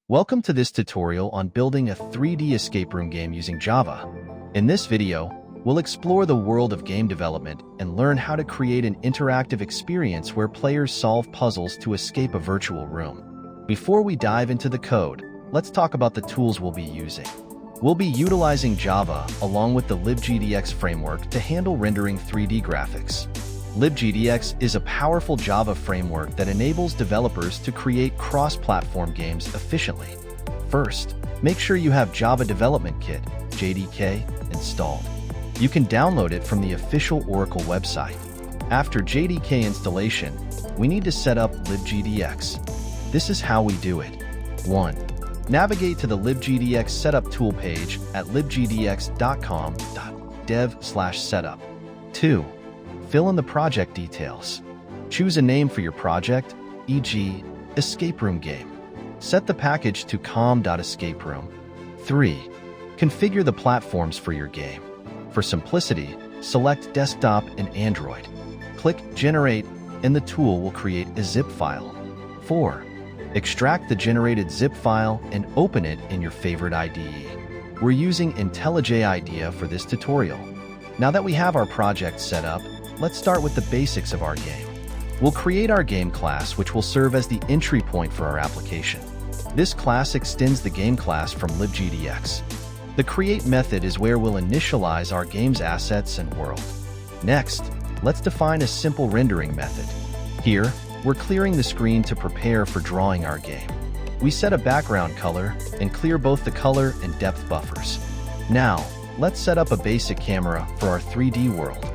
Welcome to this tutorial on building a 3D escape room game using Java. In this video, we'll explore the world of game development and learn how to create an interactive experience where players solve puzzles to escape a virtual room. Before we dive into the code, let's talk about the tools we'll be using. We'll be utilizing Java along with the libgdx framework to handle rendering 3D graphics. libgdx is a powerful Java framework that enables developers to create cross-platform games efficiently. First, make sure you have Java Development Kit, JDK, installed. You can download it from the official Oracle website. After JDK installation, we need to set up libgdx. This is how we do it. 1. Navigate to the libgdx setup tool page at libgdx.com.dev/setup. 2. Fill in the project details. Choose a name for your project, e.g., Escape Room Game. Set the package to com.escaperoom. 3. Configure the platforms for your game. For simplicity, select Desktop and Android. Click Generate, and the tool will create a zip file. 4. Extract the generated zip file and open it in your favorite IDE. We're using IntelliJ IDEA for this tutorial. Now that we have our project set up, let's start with the basics of our game. We'll create our game class, which will serve as the entry point for our application. This class extends the game class from libgdx. The create method is where we'll initialize our game's assets and world. Next, let's define a simple rendering method. Here, we're clearing the screen to prepare for drawing our game. We set a background color and clear both the color and depth buffers. Now, let's set up a basic camera for our 3D world.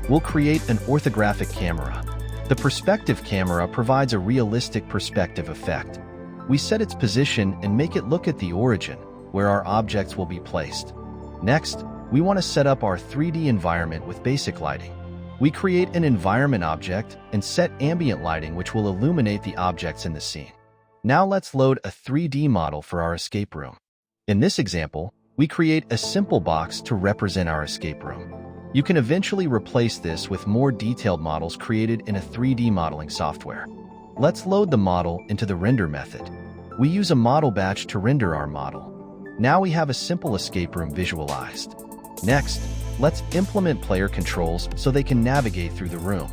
We'll create an orthographic camera. The perspective camera provides a realistic perspective effect. We set its position and make it look at the origin, where our objects will be placed. Next, we want to set up our 3D environment with basic lighting. We create an environment object and set ambient lighting which will illuminate the objects in the scene. Now let's load a 3D model for our escape room. In this example, we create a simple box to represent our escape room. You can eventually replace this with more detailed models created in a 3D modeling software. Let's load the model into the render method. We use a model batch to render our model. Now we have a simple escape room visualized. Next, let's implement player controls so they can navigate through the room.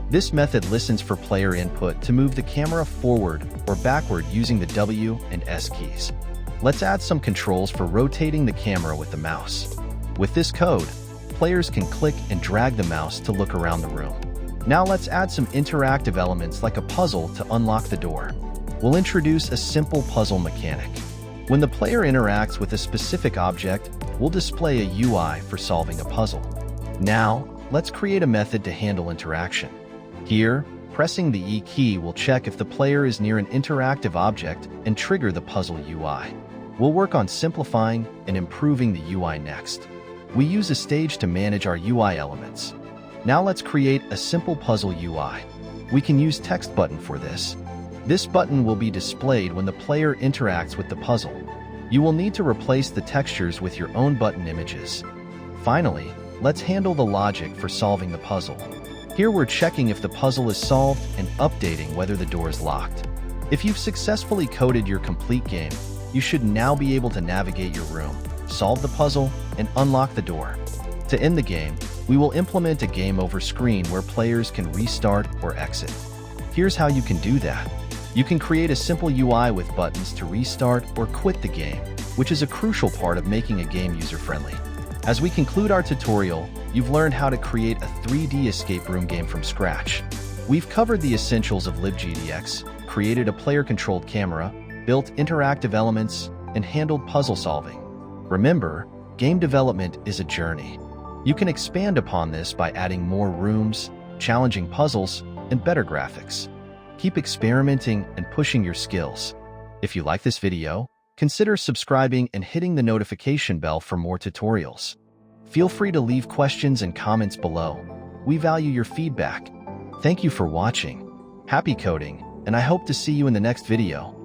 This method listens for player input to move the camera forward or backward using the W and S keys. Let's add some controls for rotating the camera with the mouse. With this code, players can click and drag the mouse to look around the room. Now let's add some interactive elements like a puzzle to unlock the door. We'll introduce a simple puzzle mechanic. When the player interacts with a specific object, we'll display a UI for solving a puzzle. Now, let's create a method to handle interaction. Here, pressing the E key will check if the player is near an interactive object and trigger the puzzle UI. We'll work on simplifying and improving the UI next. We use a stage to manage our UI elements. Now let's create a simple puzzle UI. We can use text button for this. This button will be displayed when the player interacts with the puzzle. You will need to replace the textures with your own button images. Finally, let's handle the logic for solving the puzzle. Here we're checking if the puzzle is solved and updating whether the door is locked. If you've successfully coded your complete game, you should now be able to navigate your room, solve the puzzle, and unlock the door. To end the game, we will implement a game over screen where players can restart or exit. Here's how you can do that. You can create a simple UI with buttons to restart or quit the game, which is a crucial part of making a game user-friendly. As we conclude our tutorial, you've learned how to create a 3D escape room game from scratch. We've covered the essentials of libgdx, created a player-controlled camera, built interactive elements, and handled puzzle solving. Remember, game development is a journey. You can expand upon this by adding more rooms, challenging puzzles, and better graphics. Keep experimenting and pushing your skills. If you like this video, consider subscribing and hitting the notification bell for more tutorials. Feel free to leave questions and comments below. We value your feedback. Thank you for watching. Happy coding, and I hope to see you in the next video.